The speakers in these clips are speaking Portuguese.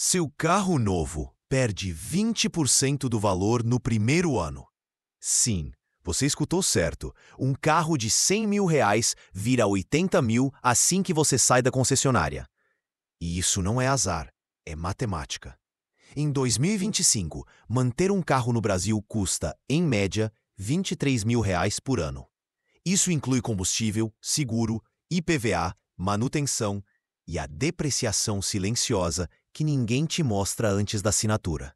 Seu carro novo perde 20% do valor no primeiro ano. Sim, você escutou certo. Um carro de R$ 100 mil vira 80 mil assim que você sai da concessionária. E isso não é azar, é matemática. Em 2025, manter um carro no Brasil custa, em média, R$ 23 mil por ano. Isso inclui combustível, seguro, IPVA, manutenção e a depreciação silenciosa que ninguém te mostra antes da assinatura.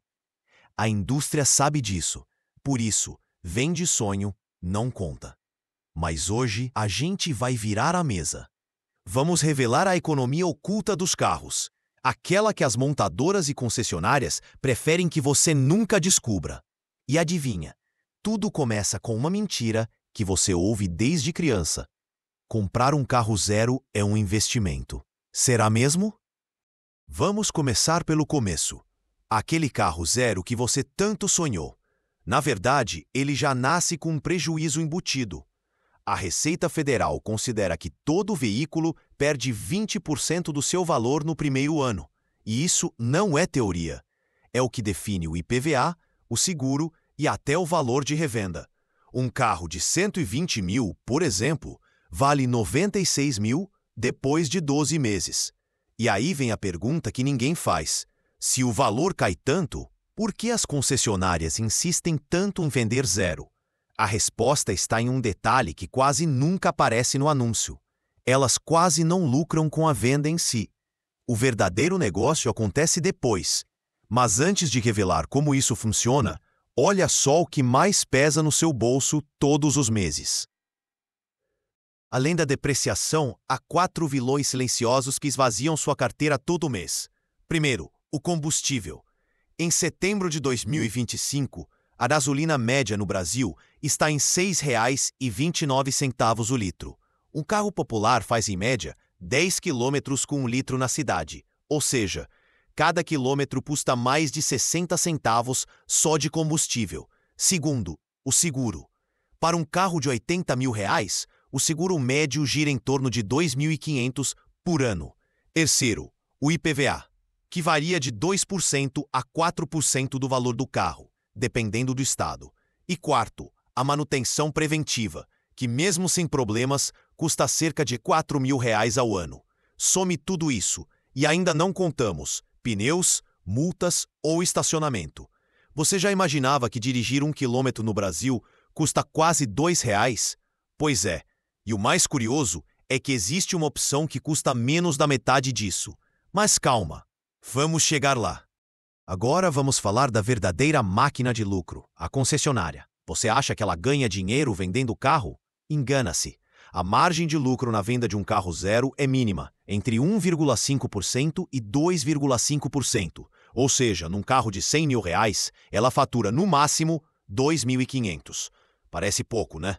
A indústria sabe disso, por isso, vende sonho, não conta. Mas hoje a gente vai virar a mesa. Vamos revelar a economia oculta dos carros, aquela que as montadoras e concessionárias preferem que você nunca descubra. E adivinha, tudo começa com uma mentira que você ouve desde criança. Comprar um carro zero é um investimento. Será mesmo? Vamos começar pelo começo. Aquele carro zero que você tanto sonhou. Na verdade, ele já nasce com um prejuízo embutido. A Receita Federal considera que todo veículo perde 20% do seu valor no primeiro ano. E isso não é teoria. É o que define o IPVA, o seguro e até o valor de revenda. Um carro de 120 mil, por exemplo, vale 96 mil depois de 12 meses. E aí vem a pergunta que ninguém faz. Se o valor cai tanto, por que as concessionárias insistem tanto em vender zero? A resposta está em um detalhe que quase nunca aparece no anúncio. Elas quase não lucram com a venda em si. O verdadeiro negócio acontece depois. Mas antes de revelar como isso funciona, olha só o que mais pesa no seu bolso todos os meses. Além da depreciação, há 4 vilões silenciosos que esvaziam sua carteira todo mês. Primeiro, o combustível. Em setembro de 2025, a gasolina média no Brasil está em R$ 6,29 o litro. Um carro popular faz, em média, 10 quilômetros com 1 litro na cidade. Ou seja, cada quilômetro custa mais de 60 centavos só de combustível. Segundo, o seguro. Para um carro de R$ 80 mil, o seguro médio gira em torno de R$ 2.500 por ano. Terceiro, o IPVA, que varia de 2% a 4% do valor do carro, dependendo do estado. E quarto, a manutenção preventiva, que mesmo sem problemas, custa cerca de R$ 4 mil ao ano. Some tudo isso, e ainda não contamos pneus, multas ou estacionamento. Você já imaginava que dirigir 1 quilômetro no Brasil custa quase R$ 2? Pois é, e o mais curioso é que existe uma opção que custa menos da metade disso. Mas calma, vamos chegar lá. Agora vamos falar da verdadeira máquina de lucro, a concessionária. Você acha que ela ganha dinheiro vendendo o carro? Engana-se. A margem de lucro na venda de um carro zero é mínima, entre 1,5% e 2,5%. Ou seja, num carro de R$ 100 mil, ela fatura no máximo R$ 2.500. Parece pouco, né?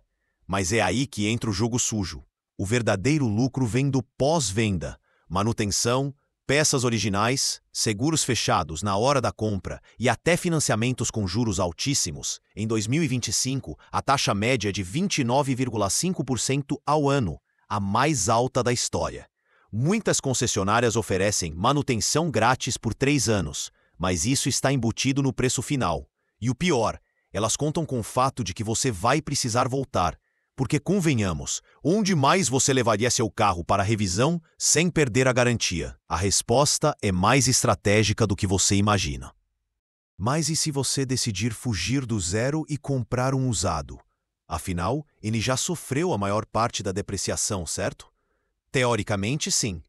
Mas é aí que entra o jogo sujo. O verdadeiro lucro vem do pós-venda, manutenção, peças originais, seguros fechados na hora da compra e até financiamentos com juros altíssimos. Em 2025, a taxa média é de 29,5% ao ano, a mais alta da história. Muitas concessionárias oferecem manutenção grátis por 3 anos, mas isso está embutido no preço final. E o pior, elas contam com o fato de que você vai precisar voltar. Porque, convenhamos, onde mais você levaria seu carro para revisão sem perder a garantia? A resposta é mais estratégica do que você imagina. Mas e se você decidir fugir do zero e comprar um usado? Afinal, ele já sofreu a maior parte da depreciação, certo? Teoricamente, sim.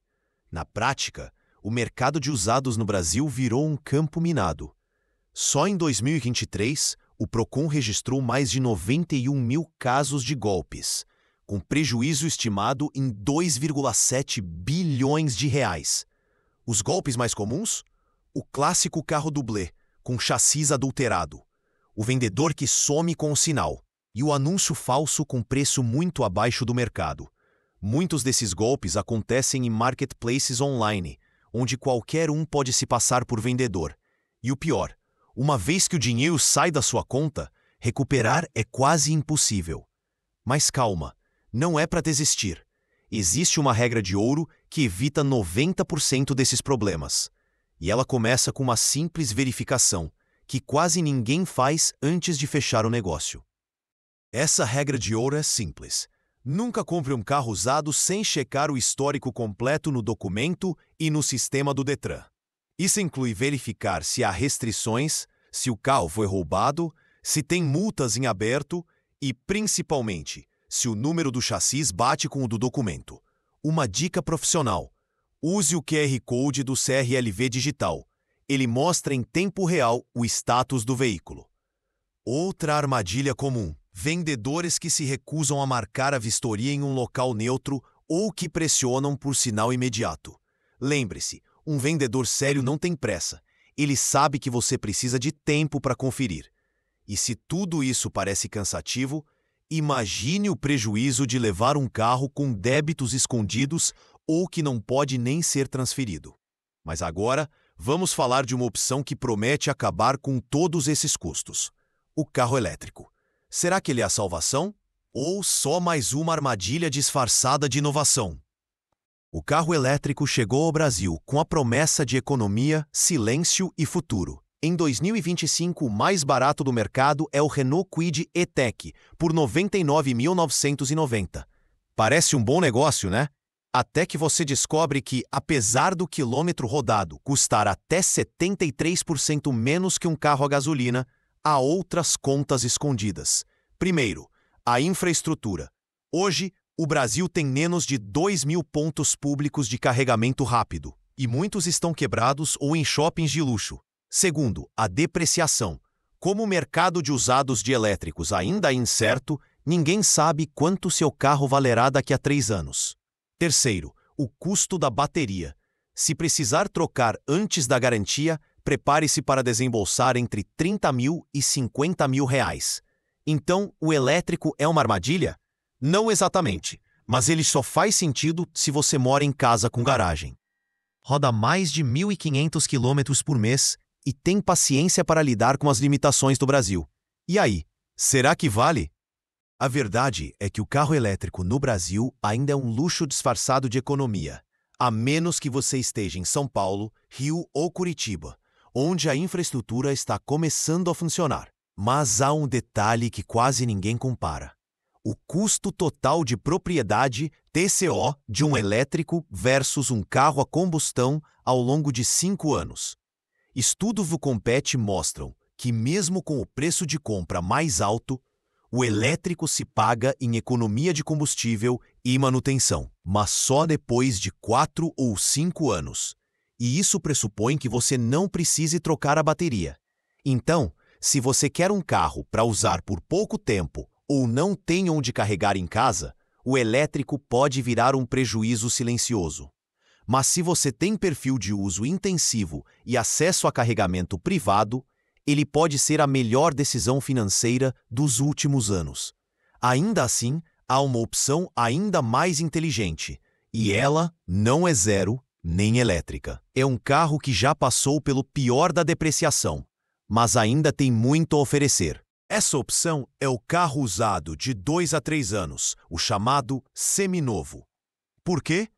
Na prática, o mercado de usados no Brasil virou um campo minado. Só em 2023, o Procon registrou mais de 91 mil casos de golpes, com prejuízo estimado em 2,7 bilhões de reais. Os golpes mais comuns? O clássico carro dublê, com chassis adulterado, o vendedor que some com o sinal e o anúncio falso com preço muito abaixo do mercado. Muitos desses golpes acontecem em marketplaces online, onde qualquer um pode se passar por vendedor. E o pior, uma vez que o dinheiro sai da sua conta, recuperar é quase impossível. Mas calma, não é para desistir. Existe uma regra de ouro que evita 90% desses problemas. E ela começa com uma simples verificação, que quase ninguém faz antes de fechar o negócio. Essa regra de ouro é simples. Nunca compre um carro usado sem checar o histórico completo no documento e no sistema do Detran. Isso inclui verificar se há restrições, se o carro foi roubado, se tem multas em aberto e, principalmente, se o número do chassi bate com o do documento. Uma dica profissional: use o QR Code do CRLV digital. Ele mostra em tempo real o status do veículo. Outra armadilha comum: vendedores que se recusam a marcar a vistoria em um local neutro ou que pressionam por sinal imediato. Lembre-se, um vendedor sério não tem pressa. Ele sabe que você precisa de tempo para conferir. E se tudo isso parece cansativo, imagine o prejuízo de levar um carro com débitos escondidos ou que não pode nem ser transferido. Mas agora, vamos falar de uma opção que promete acabar com todos esses custos: o carro elétrico. Será que ele é a salvação? Ou só mais uma armadilha disfarçada de inovação? O carro elétrico chegou ao Brasil com a promessa de economia, silêncio e futuro. Em 2025, o mais barato do mercado é o Renault Kwid E-Tech, por R$ 99.990. Parece um bom negócio, né? Até que você descobre que, apesar do quilômetro rodado custar até 73% menos que um carro a gasolina, há outras contas escondidas. Primeiro, a infraestrutura. Hoje, o Brasil tem menos de 2.000 pontos públicos de carregamento rápido, e muitos estão quebrados ou em shoppings de luxo. Segundo, a depreciação. Como o mercado de usados de elétricos ainda é incerto, ninguém sabe quanto seu carro valerá daqui a 3 anos. Terceiro, o custo da bateria. Se precisar trocar antes da garantia, prepare-se para desembolsar entre R$30 mil e R$50 mil. Então, o elétrico é uma armadilha? Não exatamente, mas ele só faz sentido se você mora em casa com garagem. Roda mais de 1.500 km por mês e tem paciência para lidar com as limitações do Brasil. E aí, será que vale? A verdade é que o carro elétrico no Brasil ainda é um luxo disfarçado de economia, a menos que você esteja em São Paulo, Rio ou Curitiba, onde a infraestrutura está começando a funcionar. Mas há um detalhe que quase ninguém compara: o custo total de propriedade, TCO, de um elétrico versus um carro a combustão ao longo de 5 anos. Estudos do Compete mostram que, mesmo com o preço de compra mais alto, o elétrico se paga em economia de combustível e manutenção, mas só depois de 4 ou 5 anos. E isso pressupõe que você não precise trocar a bateria. Então, se você quer um carro para usar por pouco tempo ou não tem onde carregar em casa, o elétrico pode virar um prejuízo silencioso. Mas se você tem perfil de uso intensivo e acesso a carregamento privado, ele pode ser a melhor decisão financeira dos últimos anos. Ainda assim, há uma opção ainda mais inteligente, e ela não é zero nem elétrica. É um carro que já passou pelo pior da depreciação, mas ainda tem muito a oferecer. Essa opção é o carro usado de 2 a 3 anos, o chamado seminovo. Por quê?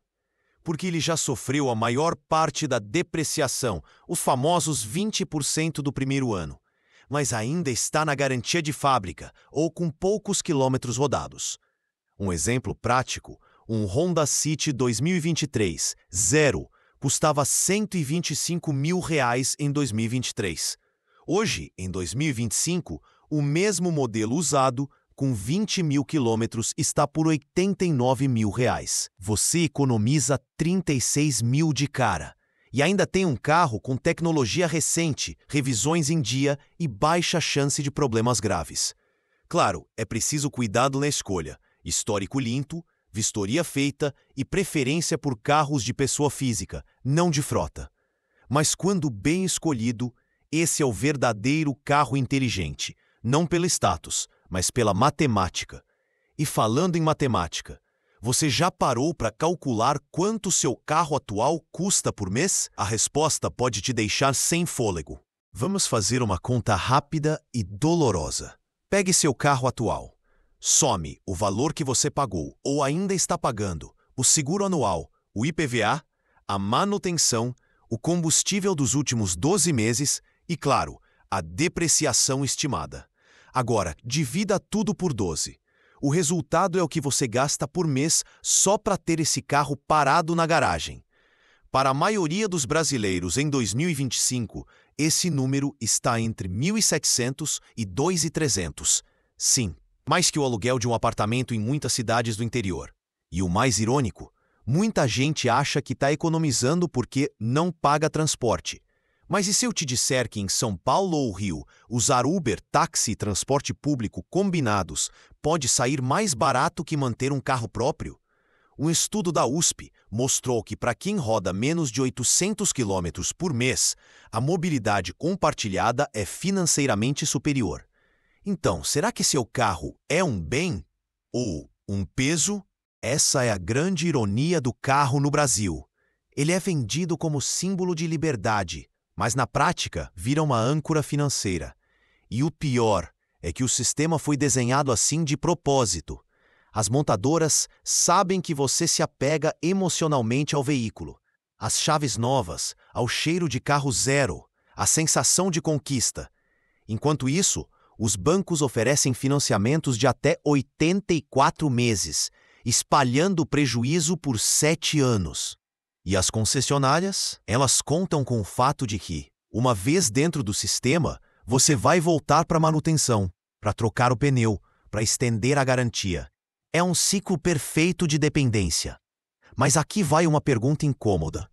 Porque ele já sofreu a maior parte da depreciação, os famosos 20% do primeiro ano, mas ainda está na garantia de fábrica ou com poucos quilômetros rodados. Um exemplo prático: um Honda City 2023, zero, custava R$ 125 mil em 2023. Hoje, em 2025, o mesmo modelo usado, com 20 mil quilômetros, está por R$ 89 mil. Você economiza 36 mil de cara. E ainda tem um carro com tecnologia recente, revisões em dia e baixa chance de problemas graves. Claro, é preciso cuidado na escolha: histórico limpo, vistoria feita e preferência por carros de pessoa física, não de frota. Mas quando bem escolhido, esse é o verdadeiro carro inteligente, não pelo status, mas pela matemática. E falando em matemática, você já parou para calcular quanto seu carro atual custa por mês? A resposta pode te deixar sem fôlego. Vamos fazer uma conta rápida e dolorosa. Pegue seu carro atual, some o valor que você pagou ou ainda está pagando, o seguro anual, o IPVA, a manutenção, o combustível dos últimos 12 meses e, claro, a depreciação estimada. Agora, divida tudo por 12. O resultado é o que você gasta por mês só para ter esse carro parado na garagem. Para a maioria dos brasileiros em 2025, esse número está entre 1.700 e 2.300. Sim, mais que o aluguel de um apartamento em muitas cidades do interior. E o mais irônico, muita gente acha que está economizando porque não paga transporte. Mas e se eu te disser que em São Paulo ou Rio, usar Uber, táxi e transporte público combinados pode sair mais barato que manter um carro próprio? Um estudo da USP mostrou que para quem roda menos de 800 km por mês, a mobilidade compartilhada é financeiramente superior. Então, será que seu carro é um bem ou um peso? Essa é a grande ironia do carro no Brasil. Ele é vendido como símbolo de liberdade, mas na prática vira uma âncora financeira. E o pior é que o sistema foi desenhado assim de propósito. As montadoras sabem que você se apega emocionalmente ao veículo. As chaves novas, ao cheiro de carro zero, a sensação de conquista. Enquanto isso, os bancos oferecem financiamentos de até 84 meses, espalhando o prejuízo por 7 anos. E as concessionárias, elas contam com o fato de que, uma vez dentro do sistema, você vai voltar para a manutenção, para trocar o pneu, para estender a garantia. É um ciclo perfeito de dependência. Mas aqui vai uma pergunta incômoda.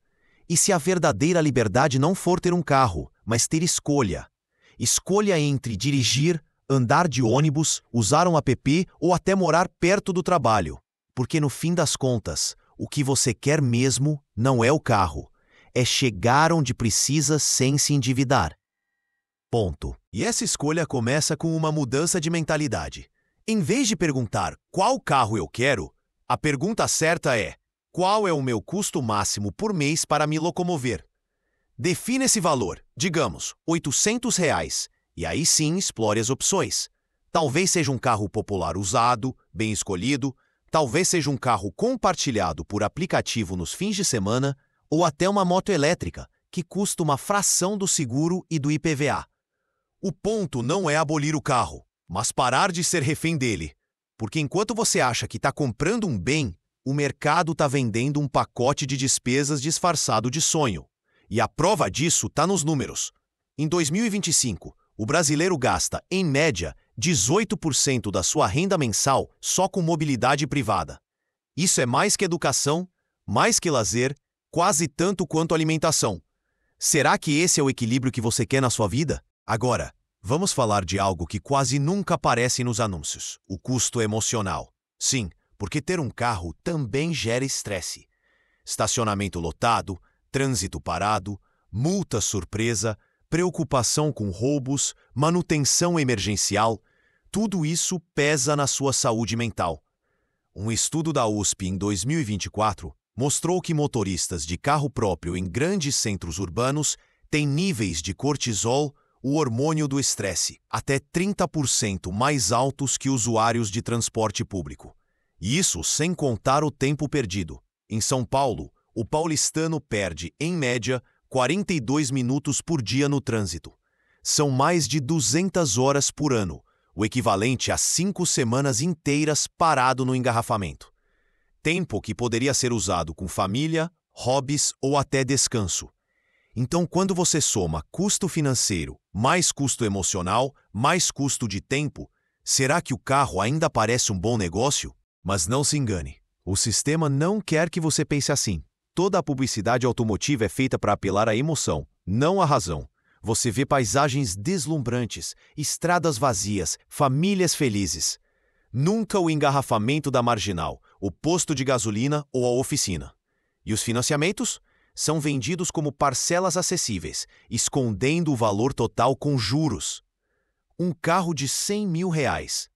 E se a verdadeira liberdade não for ter um carro, mas ter escolha? Escolha entre dirigir, andar de ônibus, usar um app ou até morar perto do trabalho. Porque no fim das contas, o que você quer mesmo não é o carro. É chegar onde precisa sem se endividar. Ponto. E essa escolha começa com uma mudança de mentalidade. Em vez de perguntar qual carro eu quero, a pergunta certa é: qual é o meu custo máximo por mês para me locomover? Defina esse valor, digamos, R$ 800, e aí sim explore as opções. Talvez seja um carro popular usado, bem escolhido, talvez seja um carro compartilhado por aplicativo nos fins de semana, ou até uma moto elétrica, que custa uma fração do seguro e do IPVA. O ponto não é abolir o carro, mas parar de ser refém dele. Porque enquanto você acha que está comprando um bem, o mercado está vendendo um pacote de despesas disfarçado de sonho. E a prova disso está nos números. Em 2025, o brasileiro gasta, em média, 18% da sua renda mensal só com mobilidade privada. Isso é mais que educação, mais que lazer, quase tanto quanto alimentação. Será que esse é o equilíbrio que você quer na sua vida? Agora, vamos falar de algo que quase nunca aparece nos anúncios: o custo emocional. Sim, porque ter um carro também gera estresse. Estacionamento lotado, trânsito parado, multa surpresa, preocupação com roubos, manutenção emergencial, tudo isso pesa na sua saúde mental. Um estudo da USP em 2024 mostrou que motoristas de carro próprio em grandes centros urbanos têm níveis de cortisol, o hormônio do estresse, até 30% mais altos que usuários de transporte público. E isso sem contar o tempo perdido. Em São Paulo, o paulistano perde, em média, 42 minutos por dia no trânsito. São mais de 200 horas por ano, o equivalente a 5 semanas inteiras parado no engarrafamento. Tempo que poderia ser usado com família, hobbies ou até descanso. Então, quando você soma custo financeiro, mais custo emocional, mais custo de tempo, será que o carro ainda parece um bom negócio? Mas não se engane, o sistema não quer que você pense assim. Toda a publicidade automotiva é feita para apelar à emoção, não à razão. Você vê paisagens deslumbrantes, estradas vazias, famílias felizes. Nunca o engarrafamento da marginal, o posto de gasolina ou a oficina. E os financiamentos? São vendidos como parcelas acessíveis, escondendo o valor total com juros. Um carro de R$100 mil,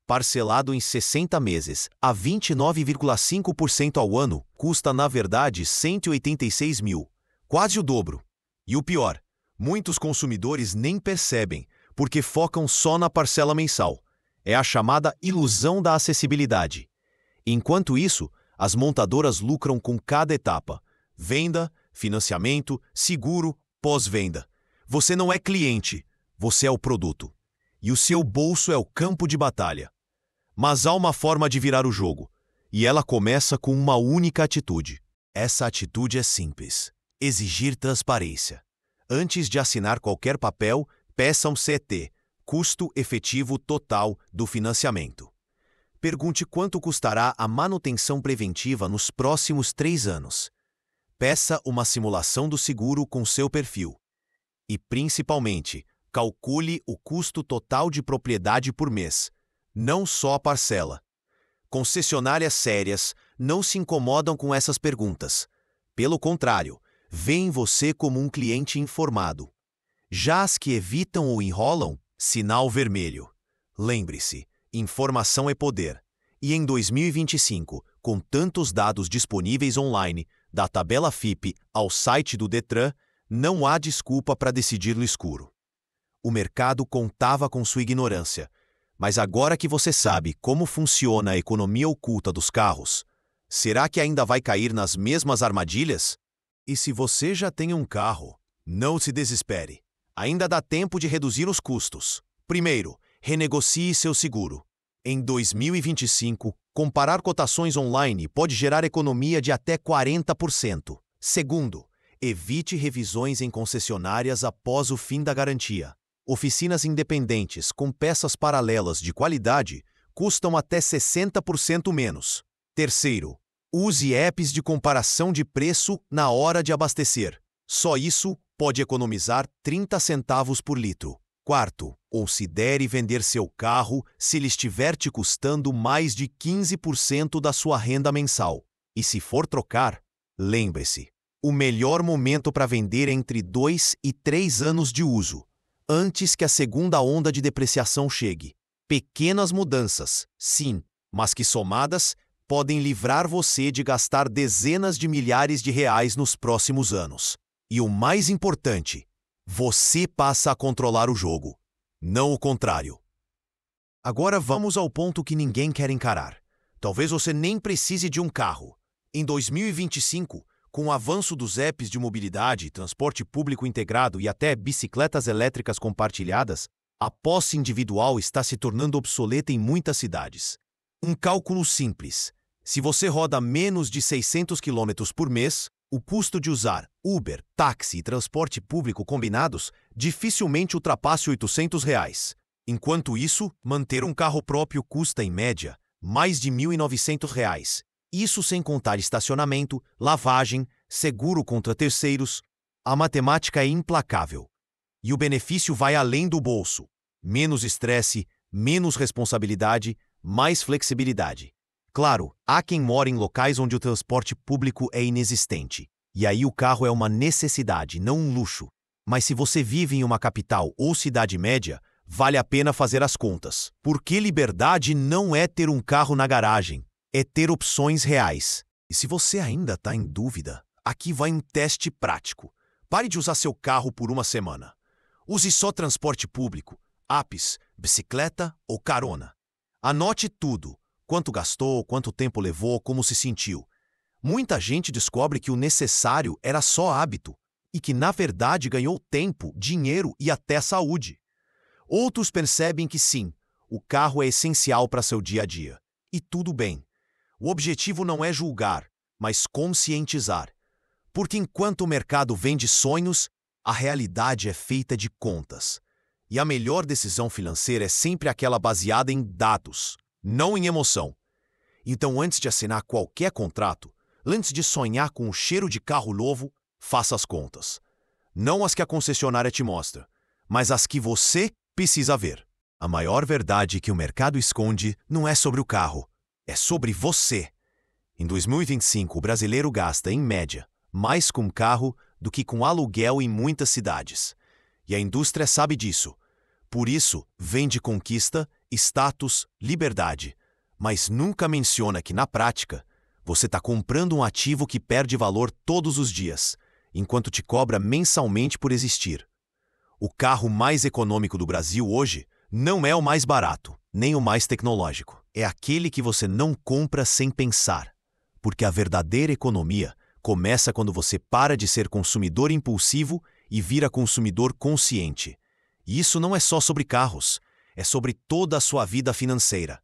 parcelado em 60 meses, a 29,5% ao ano, custa na verdade 186 mil, quase o dobro. E o pior, muitos consumidores nem percebem, porque focam só na parcela mensal. É a chamada ilusão da acessibilidade. Enquanto isso, as montadoras lucram com cada etapa: venda, financiamento, seguro, pós-venda. Você não é cliente, você é o produto. E o seu bolso é o campo de batalha. Mas há uma forma de virar o jogo, e ela começa com uma única atitude. Essa atitude é simples: exigir transparência. Antes de assinar qualquer papel, peça um CT, custo efetivo total do financiamento. Pergunte quanto custará a manutenção preventiva nos próximos 3 anos. Peça uma simulação do seguro com seu perfil. E, principalmente, calcule o custo total de propriedade por mês, não só a parcela. Concessionárias sérias não se incomodam com essas perguntas. Pelo contrário, veem você como um cliente informado. Já as que evitam ou enrolam, sinal vermelho. Lembre-se, informação é poder. E em 2025, com tantos dados disponíveis online, da tabela FIPE ao site do Detran, não há desculpa para decidir no escuro. O mercado contava com sua ignorância, mas agora que você sabe como funciona a economia oculta dos carros, será que ainda vai cair nas mesmas armadilhas? E se você já tem um carro, não se desespere. Ainda dá tempo de reduzir os custos. Primeiro, renegocie seu seguro. Em 2025, comparar cotações online pode gerar economia de até 40%. Segundo, evite revisões em concessionárias após o fim da garantia. Oficinas independentes com peças paralelas de qualidade custam até 60% menos. Terceiro, use apps de comparação de preço na hora de abastecer. Só isso pode economizar 30 centavos por litro. Quarto, considere vender seu carro se ele estiver te custando mais de 15% da sua renda mensal. E se for trocar, lembre-se, o melhor momento para vender é entre 2 e 3 anos de uso, antes que a segunda onda de depreciação chegue. Pequenas mudanças, sim, mas que somadas podem livrar você de gastar dezenas de milhares de reais nos próximos anos. E o mais importante, você passa a controlar o jogo, não o contrário. Agora vamos ao ponto que ninguém quer encarar. Talvez você nem precise de um carro. Em 2025, com o avanço dos apps de mobilidade, transporte público integrado e até bicicletas elétricas compartilhadas, a posse individual está se tornando obsoleta em muitas cidades. Um cálculo simples: se você roda menos de 600 km por mês, o custo de usar Uber, táxi e transporte público combinados dificilmente ultrapasse R$ 800. Enquanto isso, manter um carro próprio custa, em média, mais de R$ 1.900. Isso sem contar estacionamento, lavagem, seguro contra terceiros. A matemática é implacável. E o benefício vai além do bolso. Menos estresse, menos responsabilidade, mais flexibilidade. Claro, há quem mora em locais onde o transporte público é inexistente. E aí o carro é uma necessidade, não um luxo. Mas se você vive em uma capital ou cidade média, vale a pena fazer as contas. Porque liberdade não é ter um carro na garagem, é ter opções reais. E se você ainda está em dúvida, aqui vai um teste prático. Pare de usar seu carro por uma semana. Use só transporte público, apps, bicicleta ou carona. Anote tudo. Quanto gastou, quanto tempo levou, como se sentiu. Muita gente descobre que o necessário era só hábito e que, na verdade, ganhou tempo, dinheiro e até saúde. Outros percebem que sim, o carro é essencial para seu dia a dia. E tudo bem. O objetivo não é julgar, mas conscientizar. Porque enquanto o mercado vende sonhos, a realidade é feita de contas. E a melhor decisão financeira é sempre aquela baseada em dados, não em emoção. Então, antes de assinar qualquer contrato, antes de sonhar com o cheiro de carro novo, faça as contas. Não as que a concessionária te mostra, mas as que você precisa ver. A maior verdade que o mercado esconde não é sobre o carro, é sobre você. Em 2025, o brasileiro gasta, em média, mais com carro do que com aluguel em muitas cidades. E a indústria sabe disso. Por isso, vende conquista, status, liberdade, mas nunca menciona que, na prática, você está comprando um ativo que perde valor todos os dias, enquanto te cobra mensalmente por existir. O carro mais econômico do Brasil hoje não é o mais barato, nem o mais tecnológico. É aquele que você não compra sem pensar, porque a verdadeira economia começa quando você para de ser consumidor impulsivo e vira consumidor consciente. E isso não é só sobre carros, é sobre toda a sua vida financeira.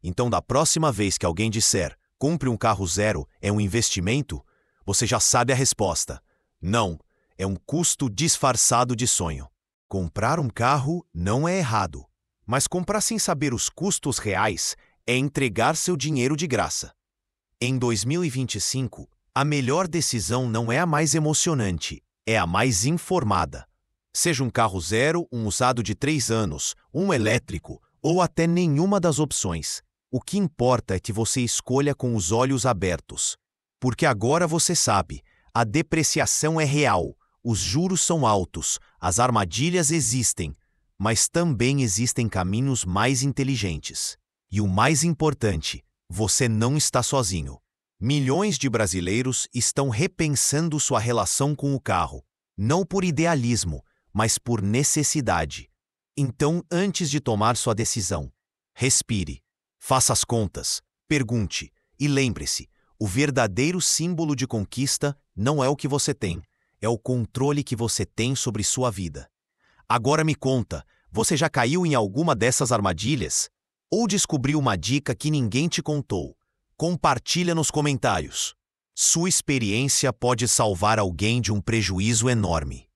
Então, da próxima vez que alguém disser compre um carro zero é um investimento, você já sabe a resposta. Não, é um custo disfarçado de sonho. Comprar um carro não é errado, mas comprar sem saber os custos reais é entregar seu dinheiro de graça. Em 2025, a melhor decisão não é a mais emocionante, é a mais informada. Seja um carro zero, um usado de 3 anos, um elétrico ou até nenhuma das opções. O que importa é que você escolha com os olhos abertos. Porque agora você sabe, a depreciação é real, os juros são altos, as armadilhas existem, mas também existem caminhos mais inteligentes. E o mais importante, você não está sozinho. Milhões de brasileiros estão repensando sua relação com o carro, não por idealismo, mas por necessidade. Então, antes de tomar sua decisão, respire, faça as contas, pergunte e lembre-se, o verdadeiro símbolo de conquista não é o que você tem, é o controle que você tem sobre sua vida. Agora me conta, você já caiu em alguma dessas armadilhas? Ou descobriu uma dica que ninguém te contou? Compartilha nos comentários. Sua experiência pode salvar alguém de um prejuízo enorme.